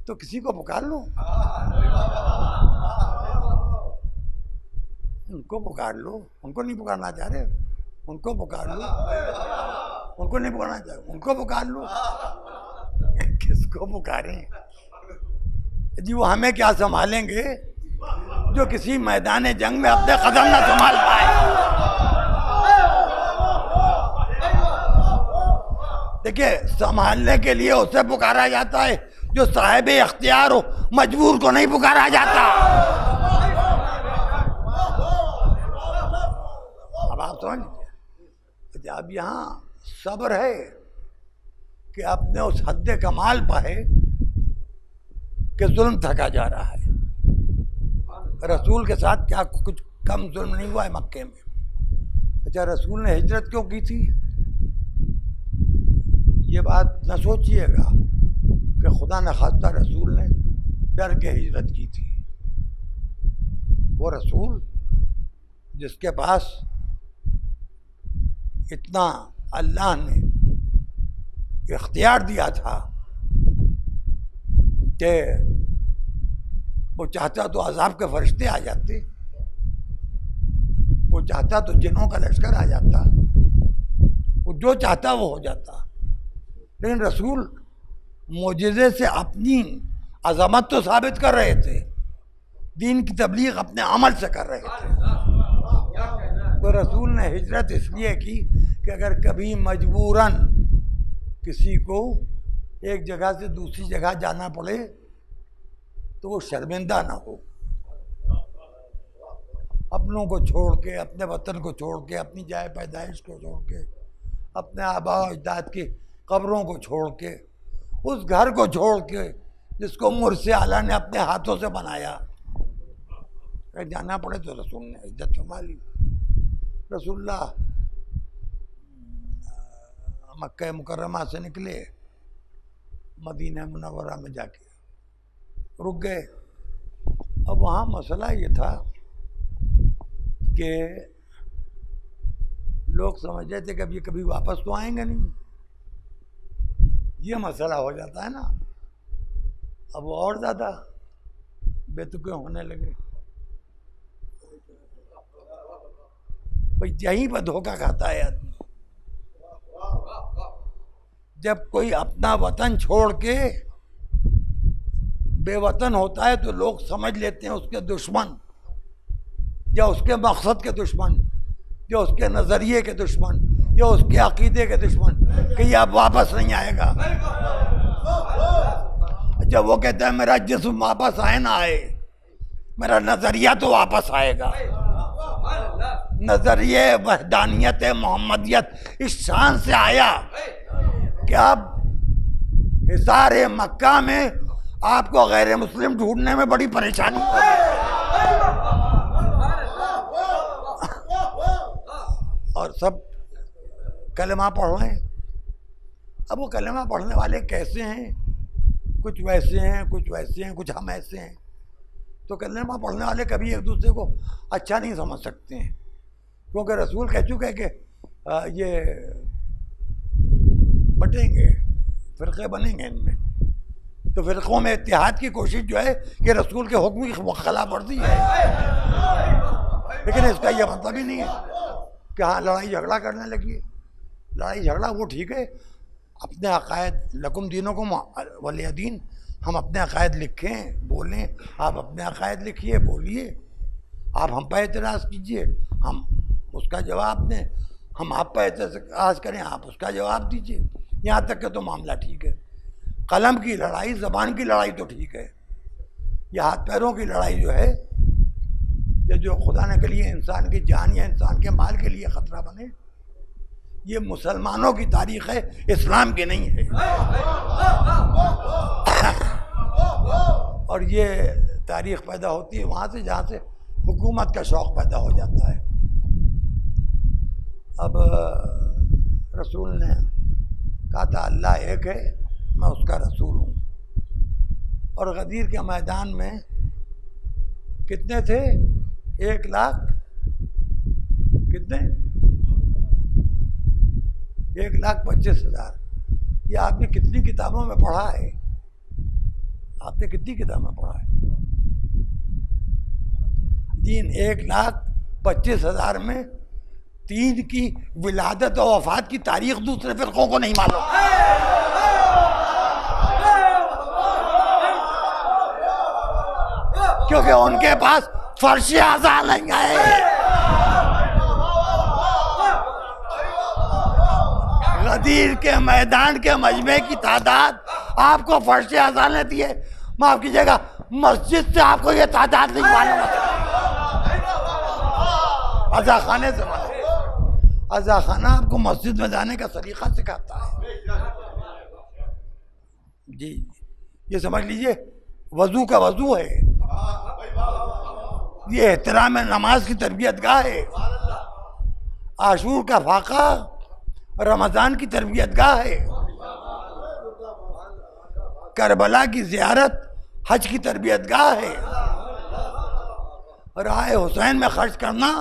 तो किसी को पुकार लो, उनको पुकार लो। उनको नहीं पुकारना चाह रहे, उनको पुकार लो। उनको नहीं पुकारना चाह रहे, उनको पुकार लो। किसको पुकारें जी? वो हमें क्या संभालेंगे जो किसी मैदान जंग में अपने कदम ना संभाल पाए। देखिए, संभालने के लिए उसे पुकारा जाता है जो साहिब इख्तियार हो, मजबूर को नहीं पुकारा जाता। अब आप समझ लीजिए, अब यहाँ सब्र है कि आपने उस हद कमाल पर है कि जुल्म थका जा रहा है। रसूल के साथ क्या कुछ कम जुल्म नहीं हुआ है मक्के में? अच्छा, रसूल ने हिजरत क्यों की थी? ये बात न सोचिएगा कि खुदा न खास्ता रसूल ने डर के हिजरत की थी। वो रसूल जिसके पास इतना अल्लाह ने इख्तियार दिया था कि वो चाहता तो अज़ाब के फरिश्ते आ जाते, वो चाहता तो जिन्हों का लश्कर आ जाता, वो जो चाहता वो हो जाता। लेकिन रसूल मोजिज़े से अपनी अज़मत तो साबित कर रहे थे, दीन की तबलीग अपने अमल से कर रहे थे। तो रसूल ने हिजरत इसलिए की कि अगर कभी मजबूरन किसी को एक जगह से दूसरी जगह जाना पड़े तो वो शर्मिंदा ना हो। अपनों को छोड़ के, अपने वतन को छोड़ के, अपनी जाए पैदाइश को छोड़ के, अपने आबा अजदाद की कब्रों को छोड़ के, उस घर को छोड़ के जिसको मुर्से आला ने अपने हाथों से बनाया, अगर जाना पड़े तो रसूल ने इज्जत फरमा ली। रसूलुल्लाह मक्का मुकर्रमा से निकले, मदीना मुनव्वरा में जाके रुक गए। अब वहाँ मसला ये था कि लोग समझ रहे थे कि अब ये कभी वापस तो आएंगे नहीं, ये मसला हो जाता है ना। अब वो और ज़्यादा बेतुके होने लगे। भाई यहीं पर धोखा खाता है आदमी। जब कोई अपना वतन छोड़ के बेवतन होता है तो लोग समझ लेते हैं उसके दुश्मन, या उसके मकसद के दुश्मन, या उसके नज़रिए के दुश्मन, या उसके अकीदे के दुश्मन, कि ये अब वापस नहीं आएगा। जब वो कहता है मेरा जिस्म वापस आए ना आए, मेरा नज़रिया तो वापस आएगा। नज़रिए वहदानियत मोहम्मदियत इस शान से आया कि अब हिसार मक्का में आपको गैर मुस्लिम ढूंढने में बड़ी परेशानी होगी। और सब कलमा पढ़ रहे हैं। अब वो कलमा पढ़ने वाले कैसे हैं? कुछ वैसे हैं, कुछ वैसे हैं, कुछ हम ऐसे हैं। तो कलमा पढ़ने वाले कभी एक दूसरे को अच्छा नहीं समझ सकते हैं, क्योंकि रसूल कह चुके हैं कि ये बटेंगे, फ़िरक़े बनेंगे इनमें। तो फ़िरक़ों में इत्तेहाद की कोशिश जो है कि रसूल के हुक्म की खिलाफ वर्जी है। लेकिन इसका यह मतलब ही नहीं है कि हाँ लड़ाई झगड़ा करने लगी। लड़ाई झगड़ा वो ठीक है, अपने अकायद लकुम दीनों को वलिय दीन, हम अपने अकायद लिखें बोलें, आप अपने अकायद लिखिए बोलिए, आप हम पर एतराज़ कीजिए, हम उसका जवाब दें, हम आप पर एतराज़ करें, आप उसका जवाब दीजिए। यहाँ तक के तो मामला ठीक है। कलम की लड़ाई, ज़बान की लड़ाई तो ठीक है। यह हाथ पैरों की लड़ाई जो है, ये जो खुदा न के लिए इंसान की जान या इंसान के माल के लिए ख़तरा बने, ये मुसलमानों की तारीख़ है, इस्लाम की नहीं है। और ये तारीख़ पैदा होती है वहाँ से जहाँ से हुकूमत का शौक़ पैदा हो जाता है। अब रसूल ने कहा था अल्लाह एक है, मैं उसका रसूल हूँ। और गदीर के मैदान में कितने थे? 1 लाख कितने? 1,25,000। ये आपने कितनी किताबों में पढ़ा है? आपने कितनी किताबों में पढ़ा है? दीन 1,25,000 में 3 की विलादत और वफात की तारीख दूसरे फ़िरक़ों को नहीं मालूम। क्योंकि उनके पास फर्श आज़ा नहीं है। गदीर के मैदान के मजमे की तादाद आपको फर्श अजान दिए, माफ कीजिएगा, मस्जिद से आपको ये तादाद नहीं मालूम होता, अजा खाने से मालूम। अजा खाना आपको मस्जिद में जाने का सलीका सिखाता है जी। ये समझ लीजिए वजू का वजू है, ये एहतराम नमाज की तरबियत गाह है, आशूर का फाका रमजान की तरबियत गाह है, करबला की जियारत हज की तरबियत गाह है, राह हुसैन में खर्च करना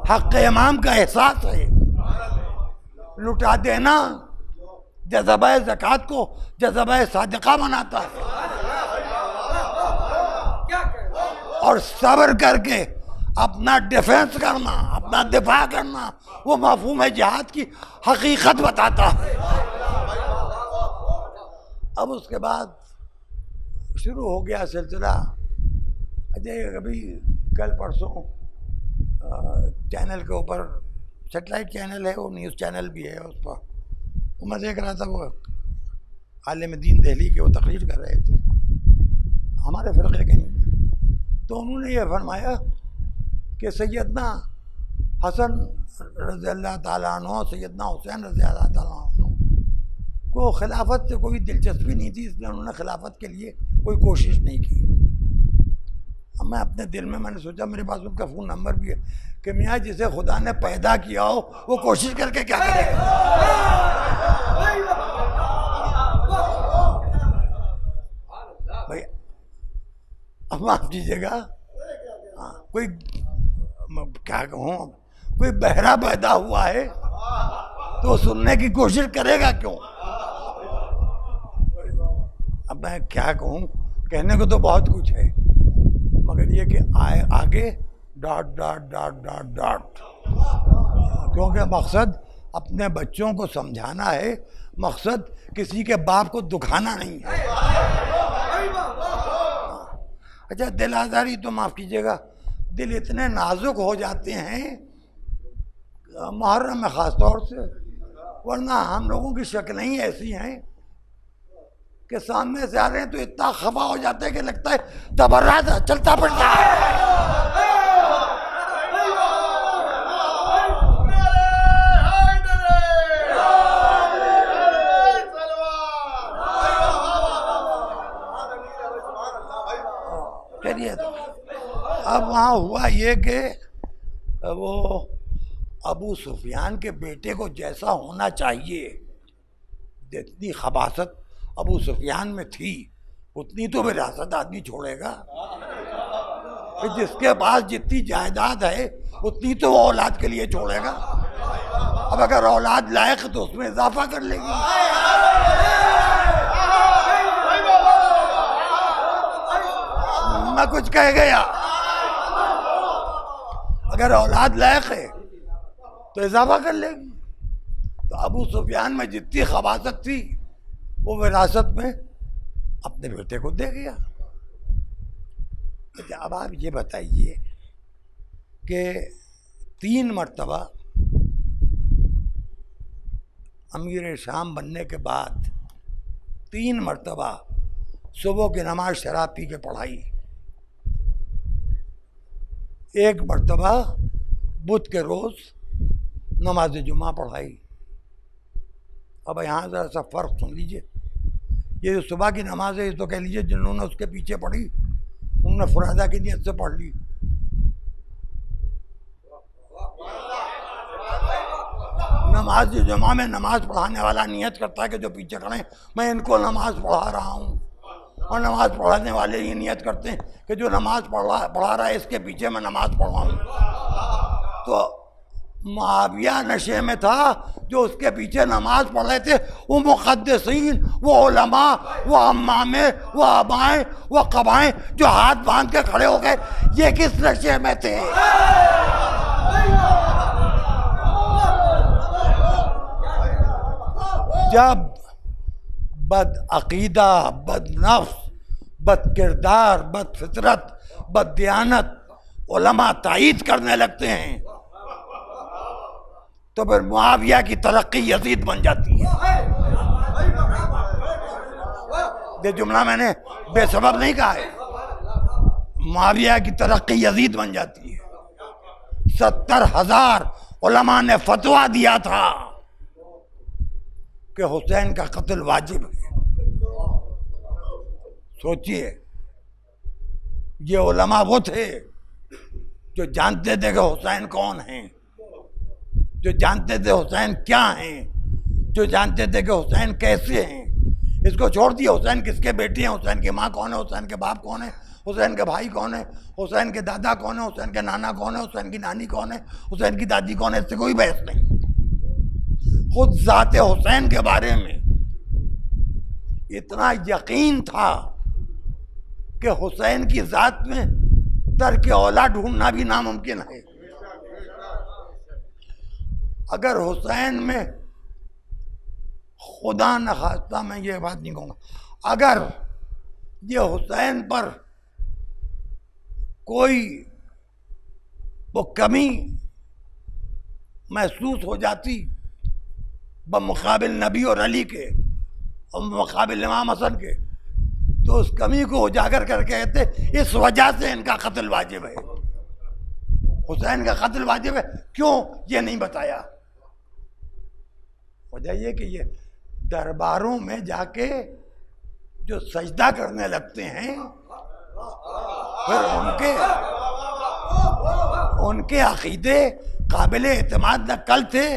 हक़ इमाम का एहसास है, लुटा देना जज़बा ज़कात को जज़बा सादिक़ा बनाता है, और सब्र करके अपना डिफेंस करना, अपना दिफा करना, वो मफ़हूम जिहाद की हकीकत बताता है। अब उसके बाद शुरू हो गया सिलसिला। अजय अभी कल परसों चैनल के ऊपर, सेटेलाइट चैनल है वो, न्यूज़ चैनल भी है, उस पर मैं देख रहा था, वो आलिम दीन दिल्ली के वो तकरीर कर रहे थे हमारे फ़िरक़े के नहीं, तो उन्होंने ये फरमाया कि सैयदना हसन रज़ी अल्लाह ताला अन्हु, सैयदना हुसैन रज़ी अल्लाह ताला अन्हु को खिलाफत से कोई दिलचस्पी नहीं थी, इसलिए उन्होंने खिलाफत के लिए कोई कोशिश नहीं की। अब मैं अपने दिल में मैंने सोचा, मेरे पास उनका फ़ोन नंबर भी है, कि मियाँ जिसे खुदा ने पैदा किया हो वो कोशिश करके क्या करेगा। भाई अब माफ कीजिएगा, कोई क्या कहूँ, कोई बहरा पैदा हुआ है तो सुनने की कोशिश करेगा क्यों। अब मैं क्या कहूँ, कहने को तो बहुत कुछ है, मगर ये कि आगे dot dot dot dot dot, क्योंकि मकसद अपने बच्चों को समझाना है, मकसद किसी के बाप को दुखाना नहीं है। अच्छा, दिल आज़ारी तो माफ़ कीजिएगा, दिल इतने नाजुक हो जाते हैं मुहर्रम में ख़ास तौर से, वरना हम लोगों की शक्लें ही ऐसी हैं कि सामने से आ रहे हैं तो इतना खफा हो जाता है कि लगता है तबर्रा था चलता पड़ता है। अब वहाँ हुआ ये कि वो अबू सुफियान के बेटे को जैसा होना चाहिए, जितनी खबासत अबू सुफियान में थी उतनी तो विरासत आदमी छोड़ेगा। जिसके पास जितनी जायदाद है उतनी तो वो औलाद के लिए छोड़ेगा। अब अगर औलाद लायक तो उसमें इजाफा कर लेगी। मैं कुछ कह गया, अगर औलाद लायक है तो इजाफा कर लेगी। तो अबू सुफियान में जितनी खबासत थी वो विरासत में अपने बेटे को दे गया। अब आप ये बताइए कि 3 मरतबा अमीर शाम बनने के बाद 3 मरतबा सुबह की नमाज शराब पी के पढ़ाई, 1 मरतबा बुध के रोज़ नमाज जुमा पढ़ाई। अब यहाँ ज़रा सा फ़र्क सुन लीजिए, ये जो सुबह की नमाज है, तो कह लीजिए जिन्होंने उसके पीछे पढ़ी उन्होंने फुरादा की नीयत से पढ़ ली। नमाज जुमा में नमाज पढ़ाने वाला नियत करता है कि जो पीछे खड़े मैं इनको नमाज पढ़ा रहा हूँ, और नमाज पढ़ाने वाले ये नियत करते हैं कि जो नमाज पढ़ा रहा है इसके पीछे मैं नमाज पढ़वाऊँ। तो मुआविया नशे में था, जो उसके पीछे नमाज पढ़ रहे थे वो मुक़द्दिसीन, वो उलमा, वो अम्मामे, वो अबाएँ, वो कबाएँ जो हाथ बांध के खड़े हो गए, ये किस नशे में थे। जब बद अकीदा, बद नफ्स, बद किरदार, बद फितरत, बद दियानत उलमा तायीद करने लगते हैं तो फिर मुआविया की तरक्की यजीद बन जाती है। ये जुमला मैंने बेसबब नहीं कहा है। मुआविया की तरक्की यजीद बन जाती है। 70,000 उलमा ने फतवा दिया था कि हुसैन का कत्ल वाजिब है। सोचिए, ये उलमा वो थे जो जानते थे कि हुसैन कौन हैं, जो जानते थे हुसैन क्या हैं, जो जानते थे कि हुसैन कैसे हैं। इसको छोड़ दिया, हुसैन किसके बेटे हैं, हुसैन की माँ कौन है, हुसैन के बाप कौन है, हुसैन के भाई कौन है, हुसैन के दादा कौन है, हुसैन के नाना कौन है, हुसैन की नानी कौन है, हुसैन की दादी कौन है, इससे कोई बहस नहीं। खुद ज़ाते हुसैन के बारे में इतना यकीन था कि हुसैन की ज़ात में तर्क औला ढूंढना भी नामुमकिन है। अगर हुसैन में, खुदा न खास्ता मैं ये बात नहीं कहूँगा, अगर ये हुसैन पर कोई वो कमी महसूस हो जाती बमुकाबिल नबी और अली के और मुकाबिल इमाम हसन के, तो उस कमी को उजागर करके कहते इस वजह से इनका कत्ल वाजिब है, हुसैन का कत्ल वाजिब है। क्यों ये नहीं बताया? वजह ये कि ये दरबारों में जाके जो सजदा करने लगते हैं, फिर उनके अकीदे काबिल एतमाद न कल थे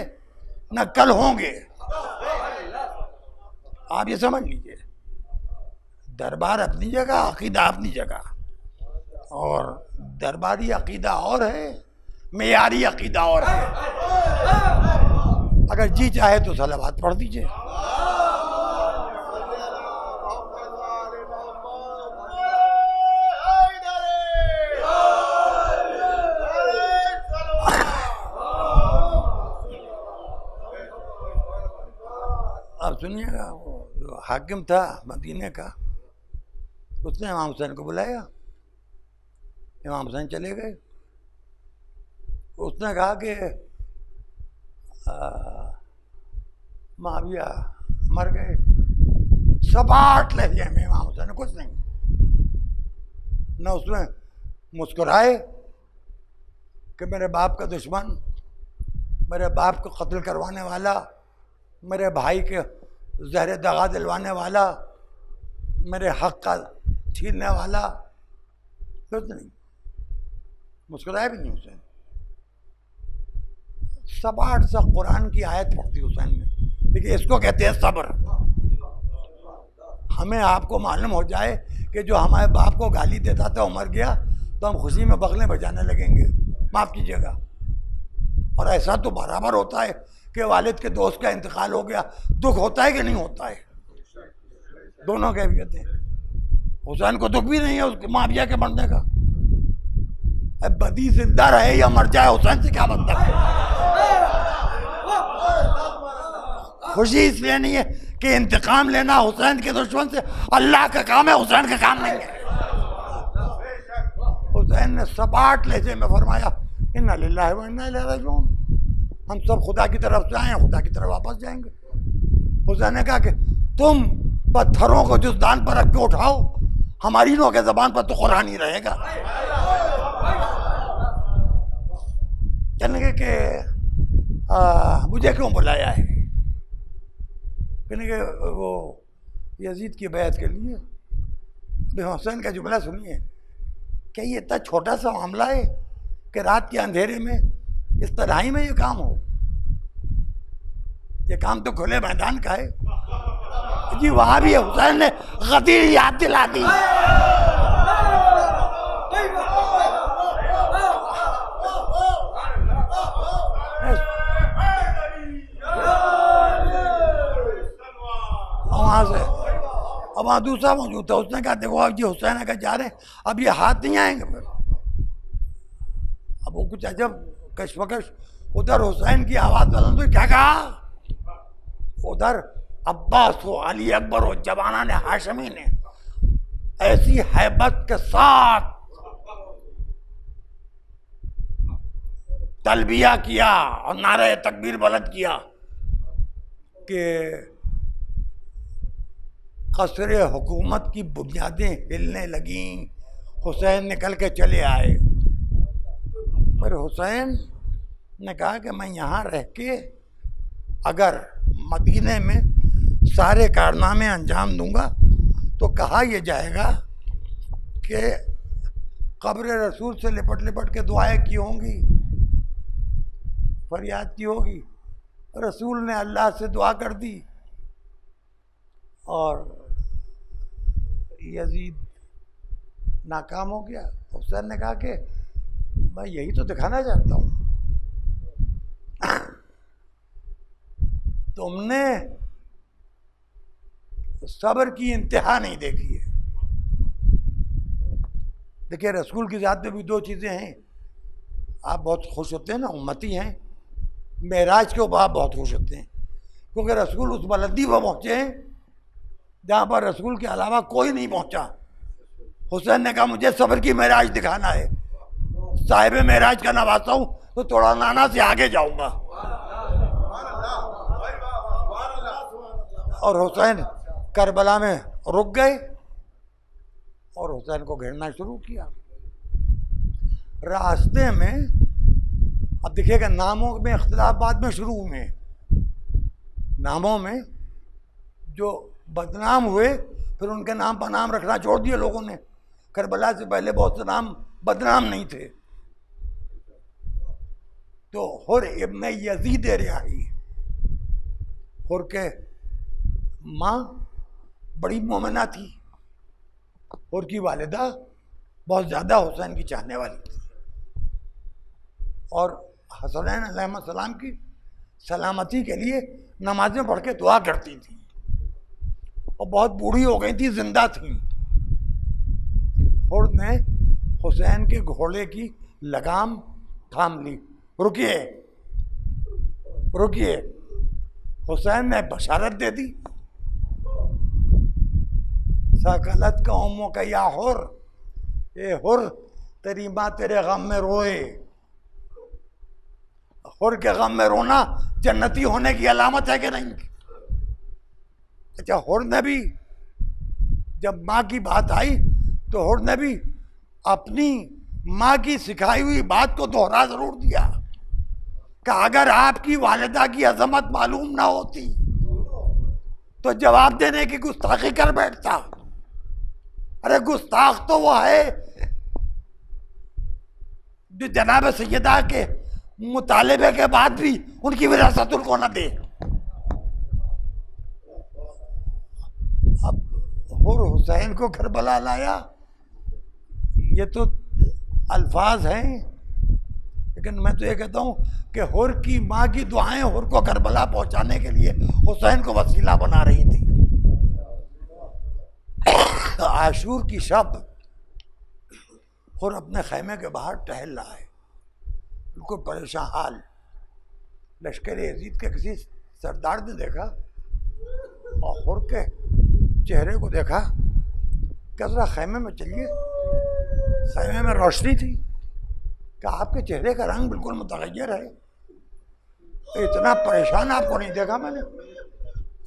न कल होंगे। आप ये समझ लीजिए, दरबार अपनी जगह, अकीदा अपनी जगह, और दरबारी अकीदा और है, मेयारी अकीदा और है। अगर जी चाहे तो सलावत पढ़ दीजिए। अब सुनिएगा, वो जो हाकिम था मदीने का, उसने इमाम हुसैन को बुलाया। इमाम हुसैन चले गए। उसने कहा कि मुआविया मर गए। सपाट लहजे में इमाम हुसैन ने कुछ नहीं, न उसमें मुस्कुराए कि मेरे बाप का दुश्मन, मेरे बाप को कत्ल करवाने वाला, मेरे भाई के जहर दगा दिलवाने वाला, मेरे हक का छीनने वाला, कुछ नहीं, मुस्कुराया भी नहीं हुसैन। सपाट सा कुरान की आयत पढ़ती हुसैन ने, देखिए इसको कहते हैं सब्र। हमें आपको मालूम हो जाए कि जो हमारे बाप को गाली देता था वो मर गया, तो हम खुशी में बगलें बजाने लगेंगे, माफ़ कीजिएगा। और ऐसा तो बराबर होता है कि वालिद के दोस्त का इंतकाल हो गया, दुख होता है कि नहीं होता है? दोनों कैफियत हैं। हुसैन को दुख भी नहीं है उसके मुआविया के मरने का। अब बदी जिंदा रहे या मर जाए, हुसैन से क्या मतलब है? खुशी इसलिए नहीं है कि इंतकाम लेना हुसैन के दुश्मन से अल्लाह का काम है, हुसैन का काम नहीं है। हुसैन ने सपाट लहजे में फरमाया, इन्ना लिल्लाहि व इन्ना इलैहि राजिऊन, हम सब खुदा की तरफ से आए, खुदा की तरफ वापस जाएंगे। हुसैन ने कहा कि तुम पत्थरों को जिस दान पर रख के उठाओ, हमारी लोगों के जबान पर तो कुरान ही रहेगा। कहने के कि मुझे क्यों बुलाया है? कहने के वो यजीद की बैत के लिए। हुसैन का जुमला सुनिए, क्या ये इतना छोटा सा मामला है कि रात के अंधेरे में इस तन्हाई में ये काम हो? ये काम तो खुले मैदान का है जी। वहां भी हुसैन ने गदीर याद दिला दी। वहां से अब वहां दूसरा मौजूद था, उसने कहा देखो अब जी हुसैन अगर जा रहे हैं, अब ये हाथ नहीं आएंगे फिर। अब वो कुछ अजब कशमकश, उधर हुसैन की आवाज बुलंद हुई, क्या कहा? उधर अब्बास हो, अली अकबर हो, जवाना ने हाशमी ने ऐसी हैबत के साथ तलबिया किया और नारे तकबीर बुलंद किया कि कसरे हुकूमत की बुनियादें हिलने लगीं। हुसैन निकल के चले आए। पर हुसैन ने कहा कि मैं यहाँ रह के अगर मदीने में सारे कारनामे अंजाम दूंगा तो कहा यह जाएगा कि कब्र रसूल से लिपट लिपट के दुआएं की होंगी, फरियाद की होगी। रसूल ने अल्लाह से दुआ कर दी और यजीद नाकाम हो गया। हुसैन ने कहा कि मैं यही तो दिखाना चाहता हूँ, तुमने सब्र की इंतहा नहीं देखी है। देखिए रसूल की ज़ात में भी दो चीज़ें हैं। आप बहुत खुश होते हैं ना, उम्मती हैं, मेराज के ऊपर आप बहुत खुश होते हैं क्योंकि रसूल उस बुलंदी पर पहुँचे हैं जहाँ पर रसूल के अलावा कोई नहीं पहुँचा। हुसैन ने कहा मुझे सब्र की मेराज दिखाना है, साहिब मेराज का नवासा हूँ तो थोड़ा नाना से आगे जाऊँगा। और हुसैन करबला में रुक गए और हुसैन को घेरना शुरू किया। रास्ते में अब देखिएगा नामों में इख्तिलाफ बाद में शुरू हुए। नामों में जो बदनाम हुए फिर उनके नाम पर नाम रखना छोड़ दिए लोगों ने। करबला से पहले बहुत से नाम बदनाम नहीं थे। तो हुर इब्न यजीद रियाही, हुर के माँ बड़ी मोमिना थी, हुर की वालिदा बहुत ज़्यादा हुसैन की चाहने वाली थी और हसनैन अलैहिस्सलाम की सलामती के लिए नमाजें पढ़ के दुआ करती थी और बहुत बूढ़ी हो गई थी, जिंदा थी। हुर ने हुसैन के घोड़े की लगाम थाम ली। रुकिए रुकिए, हुसैन ने बशारत दे दी, सकलत कौमों का या हुर, ये हुर तेरी माँ तेरे गम में रोए। हुर के गम में रोना जन्नती होने की अलामत है कि नहीं? अच्छा, हुर ने भी जब माँ की बात आई तो हुर ने भी अपनी माँ की सिखाई हुई बात को दोहरा जरूर दिया कि अगर आपकी वालिदा की अजमत मालूम ना होती तो जवाब देने की गुस्ताखी कर बैठता। अरे गुस्ताख तो वो है जो जनाब सैयदा के मुतालिबे के बाद भी उनकी विरासत उनको न दे। अब हुर हुसैन को करबला लाया, ये तो अल्फाज हैं, लेकिन मैं तो ये कहता हूँ कि हुर की माँ की दुआएं हुर को करबला पहुंचाने के लिए हुसैन को वसीला बना रही थी। आशूर की शब हुर अपने खैमे के बाहर टहल रहा है, बिल्कुल परेशान हाल। लश्कर यजीद के किसी सरदार ने देखा और हुर के चेहरे को देखा, क्या जरा खैमे में चलिए। खैमे में रोशनी थी कि आपके चेहरे का रंग बिल्कुल मुतगय्यर है, इतना परेशान आपको नहीं देखा मैंने।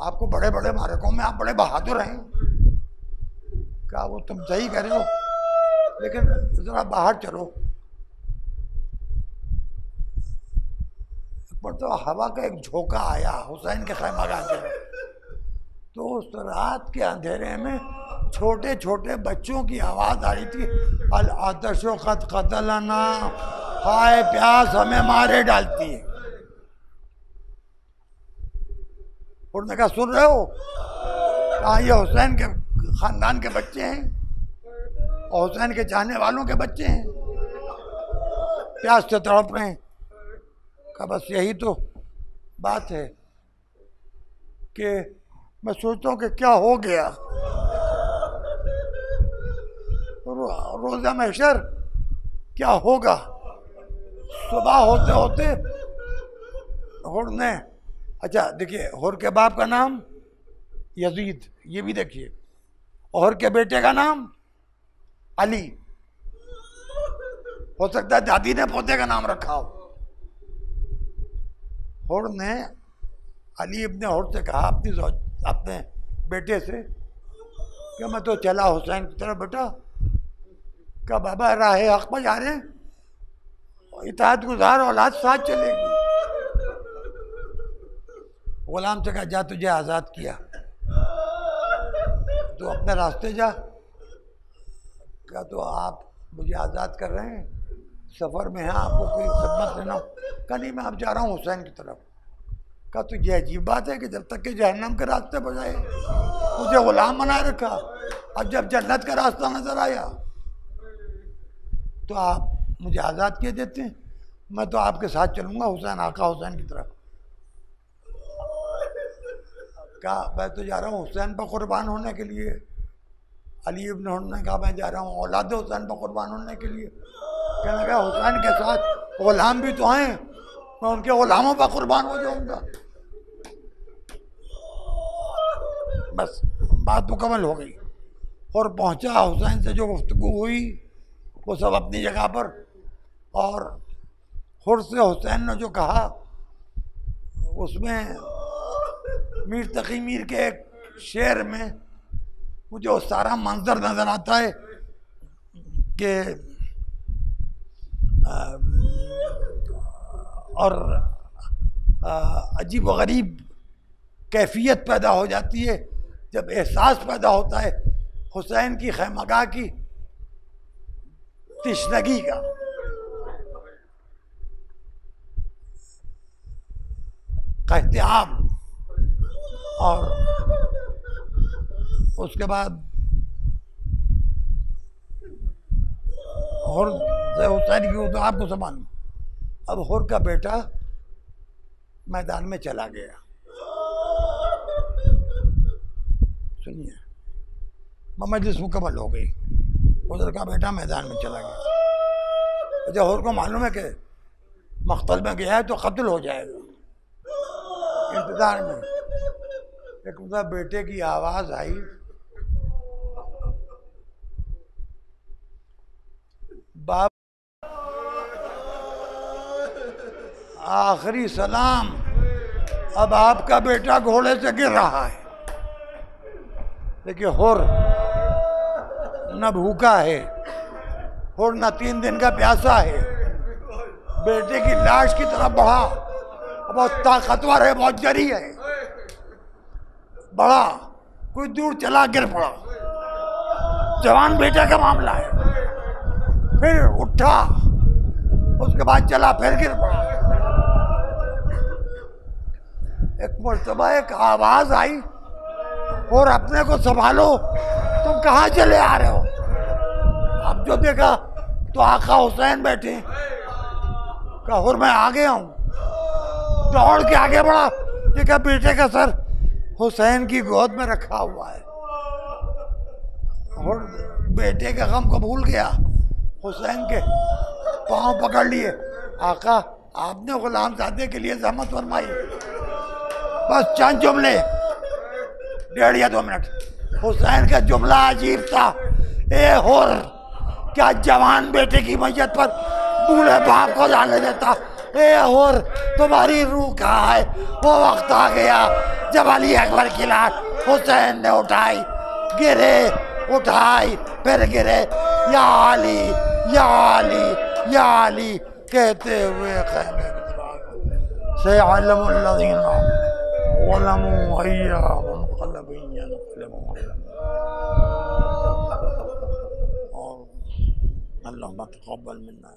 आपको बड़े बड़े मारकों में आप बड़े बहादुर हैं। क्या वो तुम सही कह रहे हो, लेकिन जरा बाहर चलो। पर तो हवा का एक झोंका आया हुसैन के खैमा के अंदर, तो उस रात के अंधेरे में छोटे छोटे बच्चों की आवाज आ रही थी, अल आतशो खत कतलना, हाय प्यास हमें मारे डालती है। उन्होंने कहा सुन रहे हो, कहा ये हुसैन के खानदान के बच्चे हैं और हुसैन के चाहने वालों के बच्चे हैं, प्यास से तड़प रहे हैं। का बस यही तो बात है कि मैं सोचता हूँ कि क्या हो गया। रोज़ा महशर क्या होगा। सुबह होते होते हुर ने, अच्छा देखिए, हुर के बाप का नाम यजीद, ये भी देखिए, और के बेटे का नाम अली। हो सकता है दादी ने पोते का नाम रखा हो। हुर ने अली इब्ने हुर से कहा, अपने बेटे से, कि मैं तो चला हुसैन की तरफ बेटा। क्या बाबा राह हक पर जा रहे हैं, इताअत गुजार औलाद साथ चलेगी। गुलाम से कहा जा तुझे आज़ाद किया, तो अपने रास्ते जा। क्या तो आप मुझे आज़ाद कर रहे हैं, सफ़र में हैं, आपको कोई खिदमत लेना हो? कहा नहीं मैं अब जा रहा हूँ हुसैन की तरफ। कहा तो ये अजीब बात है कि जब तक कि जहन्नम के रास्ते पर जाए मुझे गुलाम बनाए रखा, अब जब जन्नत का रास्ता नजर आया तो आप मुझे आज़ाद किए देते हैं, मैं तो आपके साथ चलूँगा हुसैन, आका हुसैन की तरफ। कहा मैं तो जा रहा हूँ हुसैन पर कुर्बान होने के लिए। अली इब्न हुसैन ने कहा मैं जा रहा हूँ औलाद हुसैन पर कुर्बान होने के लिए। कहने लगा हुसैन के साथ गुलाम भी तो हैं, मैं उनके गुलामों पर कुर्बान हो जाऊँगा। बस बात मुकम्मल हो गई और पहुँचा। हुसैन से जो गुफ्तगू हुई वो सब अपनी जगह पर, और खुद से हुसैन ने जो कहा उसमें मीर तकी मीर के एक शेर में मुझे वो सारा मंजर नज़र आता है कि और अजीब व गरीब कैफियत पैदा हो जाती है जब एहसास पैदा होता है हुसैन की खैमगाह की तिश्नगी का। कहतियाब और उसके बाद हुर हुसैन की हो तो आपको समझ। अब हुर का बेटा मैदान में चला गया। सुनिए मजलिस मुकम्मल हो गई, हुर का बेटा मैदान में चला गया। जब हुर को मालूम है कि मख्तल में गया है तो कत्ल हो जाएगा, इंतजार में एक बेटे की आवाज आई, बाप आखिरी सलाम, अब आपका बेटा घोड़े से गिर रहा है। देखिए हुर न भूखा है, हुर न 3 दिन का प्यासा है, बेटे की लाश की तरफ बढ़ा, बहुत ताकतवर है, बहुत जरी है, बढ़ा, कुछ दूर चला, गिर पड़ा। जवान बेटे का मामला है। फिर उठा, उसके बाद चला, फिर गिर पड़ा। एक मर्तबा एक आवाज आई और अपने को संभालो, तुम कहाँ चले आ रहे हो? अब जो देखा तो आका हुसैन बैठे। कहा हुर मैं आ गया हूँ। दौड़ के आगे बढ़ा, देखा बेटे का सर हुसैन की गोद में रखा हुआ है। और बेटे का गम को भूल गया, हुसैन के पांव पकड़ लिए। आका आपने गुलाम ज़ादे के लिए ज़हमत फरमाई, बस चंद जुमले, 1.5 या 2 मिनट। हुसैन का जुमला अजीब था, ए हुर क्या जवान बेटे की मैयत पर बूढ़े बाप को जाने देता? ए हुर तुम्हारी रूह कहाँ है? वो वक्त आ गया जब अली अकबर की लाश हुसैन ने उठाई, गिरे, उठाई, फिर गिरे, या अली या अली या अली कहते हुए खैमे की तरफ से अलमुल्लज़ीना वलमु अय्या मुनक़लबिन यनक़लिबु और अल्लाहुम्मा तक़ब्बल मिन्ना।